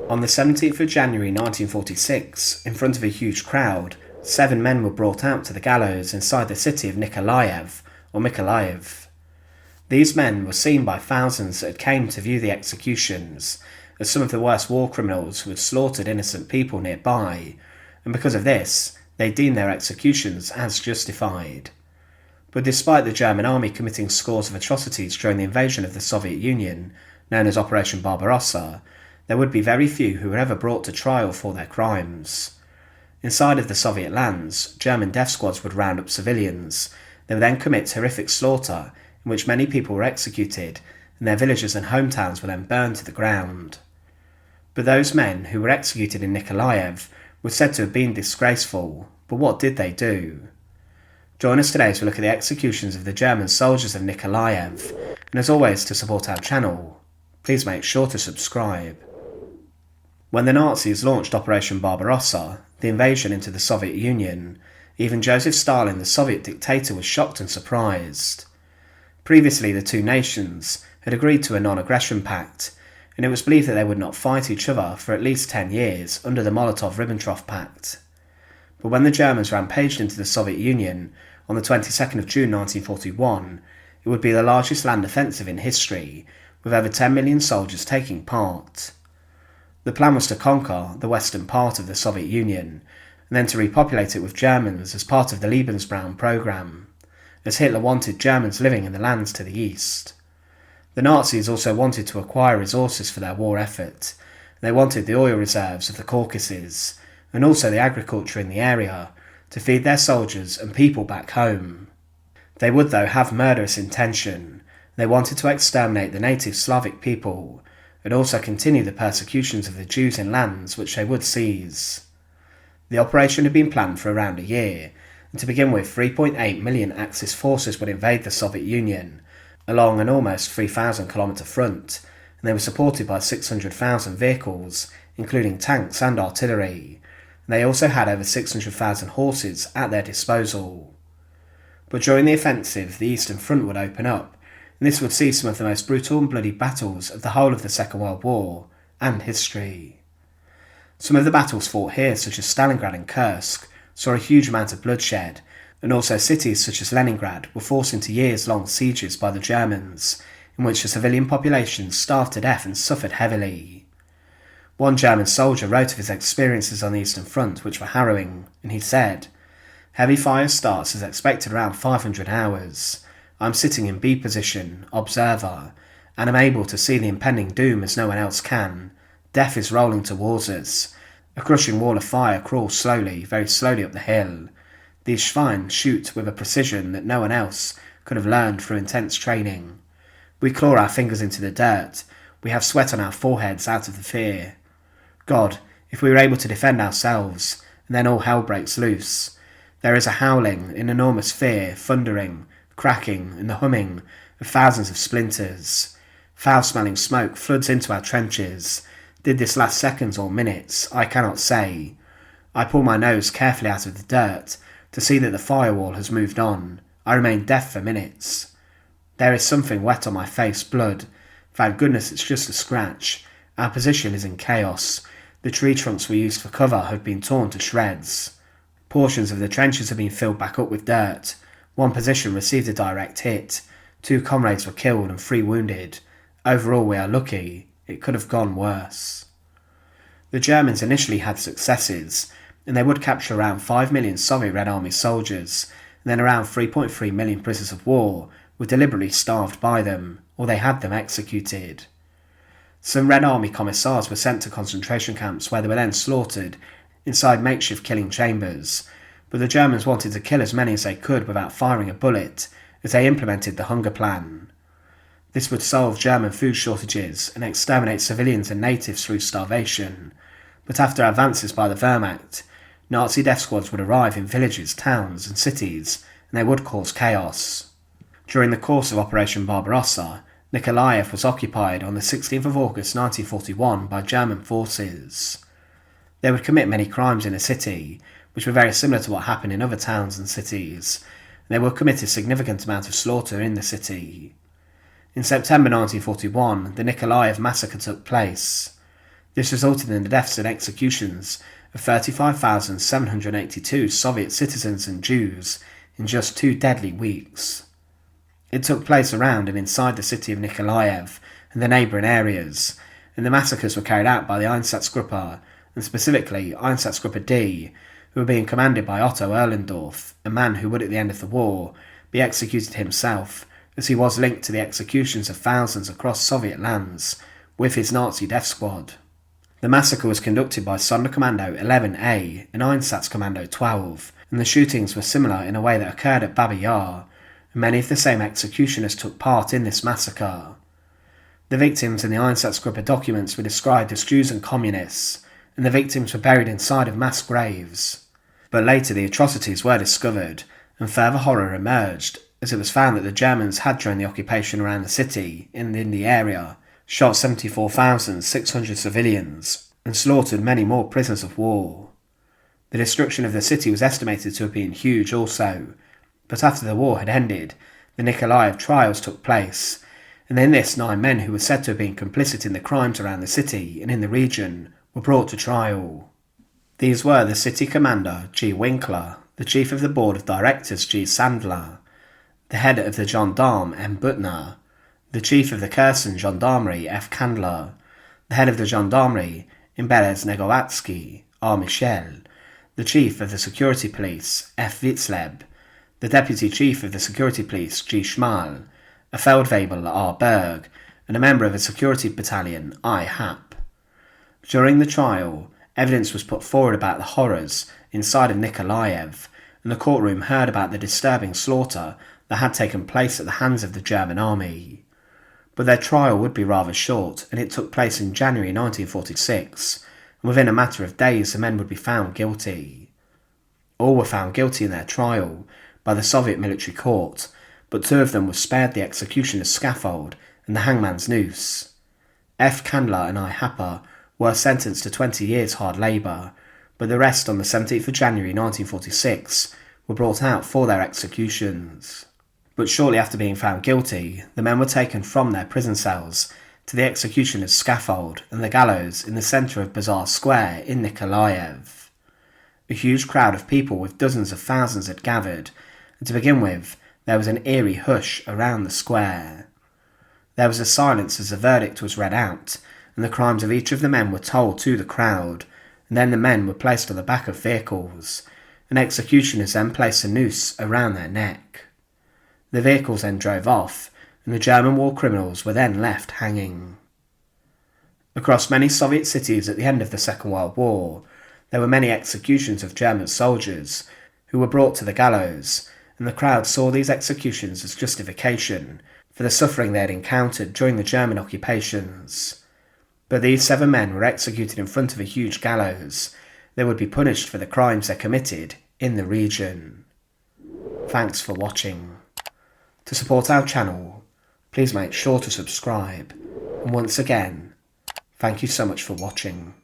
On the 17th of January 1946, in front of a huge crowd, 7 men were brought out to the gallows inside the city of Nikolaev, or Nikolaev. These men were seen by thousands that came to view the executions as some of the worst war criminals who had slaughtered innocent people nearby, and because of this, they deemed their executions as justified. But despite the German army committing scores of atrocities during the invasion of the Soviet Union, known as Operation Barbarossa, there would be very few who were ever brought to trial for their crimes. Inside of the Soviet lands, German death squads would round up civilians. They would then commit horrific slaughter in which many people were executed, and their villages and hometowns were then burned to the ground. But those men who were executed in Nikolaev were said to have been disgraceful, but what did they do? Join us today to look at the executions of the German soldiers of Nikolaev, and as always, to support our channel, please make sure to subscribe. When the Nazis launched Operation Barbarossa, the invasion into the Soviet Union, even Joseph Stalin, the Soviet dictator, was shocked and surprised. Previously, the two nations had agreed to a non-aggression pact, and it was believed that they would not fight each other for at least 10 years under the Molotov-Ribbentrop Pact. But when the Germans rampaged into the Soviet Union on the 22nd of June 1941, it would be the largest land offensive in history, with over 10 million soldiers taking part. The plan was to conquer the western part of the Soviet Union, and then to repopulate it with Germans as part of the Lebensraum programme, as Hitler wanted Germans living in the lands to the east. The Nazis also wanted to acquire resources for their war effort. They wanted the oil reserves of the Caucasus, and also the agriculture in the area, to feed their soldiers and people back home. They would, though, have murderous intention. They wanted to exterminate the native Slavic people, and also continue the persecutions of the Jews in lands which they would seize. The operation had been planned for around a year, and to begin with 3.8 million Axis forces would invade the Soviet Union, along an almost 3,000-kilometre front, and they were supported by 600,000 vehicles, including tanks and artillery, and they also had over 600,000 horses at their disposal. But during the offensive, the Eastern Front would open up, and this would see some of the most brutal and bloody battles of the whole of the Second World War and history. Some of the battles fought here, such as Stalingrad and Kursk, saw a huge amount of bloodshed, and also cities such as Leningrad were forced into years-long sieges by the Germans, in which the civilian population starved to death and suffered heavily. One German soldier wrote of his experiences on the Eastern Front, which were harrowing, and he said, "Heavy fire starts as expected around 500 hours. I'm sitting in B position, observer, and am able to see the impending doom as no one else can. Death is rolling towards us. A crushing wall of fire crawls slowly, very slowly up the hill. These Schweine shoot with a precision that no one else could have learned through intense training. We claw our fingers into the dirt. We have sweat on our foreheads out of the fear. God, if we were able to defend ourselves, and then all hell breaks loose. There is a howling, an enormous fear, thundering, cracking, and the humming of thousands of splinters. Foul-smelling smoke floods into our trenches. Did this last seconds or minutes? I cannot say. I pull my nose carefully out of the dirt to see that the firewall has moved on. I remain deaf for minutes. There is something wet on my face, blood. Thank goodness it's just a scratch. Our position is in chaos. The tree trunks we used for cover have been torn to shreds. Portions of the trenches have been filled back up with dirt. One position received a direct hit. 2 comrades were killed and 3 wounded. Overall, we are lucky. It could have gone worse." The Germans initially had successes, and they would capture around 5 million Soviet Red Army soldiers, and then around 3.3 million prisoners of war were deliberately starved by them, or they had them executed. Some Red Army commissars were sent to concentration camps where they were then slaughtered inside makeshift killing chambers, but the Germans wanted to kill as many as they could without firing a bullet, as they implemented the hunger plan. This would solve German food shortages and exterminate civilians and natives through starvation, but after advances by the Wehrmacht, Nazi death squads would arrive in villages, towns and cities, and they would cause chaos. During the course of Operation Barbarossa, Nikolaev was occupied on the 16th of August 1941 by German forces. They would commit many crimes in the city, which were very similar to what happened in other towns and cities, and they would commit a significant amount of slaughter in the city. In September 1941, the Nikolaev Massacre took place. This resulted in the deaths and executions of 35,782 Soviet citizens and Jews in just 2 deadly weeks. It took place around and inside the city of Nikolaev and the neighbouring areas, and the massacres were carried out by the Einsatzgruppe, and specifically Einsatzgruppe D, who were being commanded by Otto Erlendorf, a man who would at the end of the war be executed himself, as he was linked to the executions of thousands across Soviet lands with his Nazi death squad. The massacre was conducted by Sonderkommando 11A and Einsatzkommando 12, and the shootings were similar in a way that occurred at Babi Yar, and many of the same executioners took part in this massacre. The victims in the Einsatzgruppe documents were described as Jews and communists, and the victims were buried inside of mass graves. But later the atrocities were discovered, and further horror emerged, as it was found that the Germans had, during the occupation around the city and in the area, shot 74,600 civilians and slaughtered many more prisoners of war. The destruction of the city was estimated to have been huge also, but after the war had ended, the Nikolaev trials took place, and in this 9 men who were said to have been complicit in the crimes around the city and in the region were brought to trial. These were the city commander, G. Winkler, the chief of the board of directors, G. Sandler, the head of the gendarme, M. Butner, the chief of the Kherson Gendarmerie, F. Kandler, the head of the gendarmerie, Imberez Negovatsky, R. Michel, the chief of the security police, F. Witzleb, the deputy chief of the security police, G. Schmal, a Feldwebel, R. Berg, and a member of a security battalion, I. Happ. During the trial, evidence was put forward about the horrors inside of Nikolaev, and the courtroom heard about the disturbing slaughter that had taken place at the hands of the German army. But their trial would be rather short, and it took place in January 1946, and within a matter of days the men would be found guilty. All were found guilty in their trial by the Soviet military court, but 2 of them were spared the executioner's scaffold and the hangman's noose. F. Kandler and I. Happer were sentenced to 20 years hard labour, but the rest on the 17th of January 1946 were brought out for their executions. But shortly after being found guilty, the men were taken from their prison cells to the executioner's scaffold and the gallows in the centre of Bazaar Square in Nikolaev. A huge crowd of people with dozens of thousands had gathered, and to begin with, there was an eerie hush around the square. There was a silence as the verdict was read out, and the crimes of each of the men were told to the crowd, and then the men were placed on the back of vehicles, and executioners then placed a noose around their neck. The vehicles then drove off, and the German war criminals were then left hanging. Across many Soviet cities at the end of the Second World War, there were many executions of German soldiers who were brought to the gallows, and the crowd saw these executions as justification for the suffering they had encountered during the German occupations. But these 7 men were executed in front of a huge gallows. They would be punished for the crimes they committed in the region. Thanks for watching. To support our channel, please make sure to subscribe, and once again, thank you so much for watching.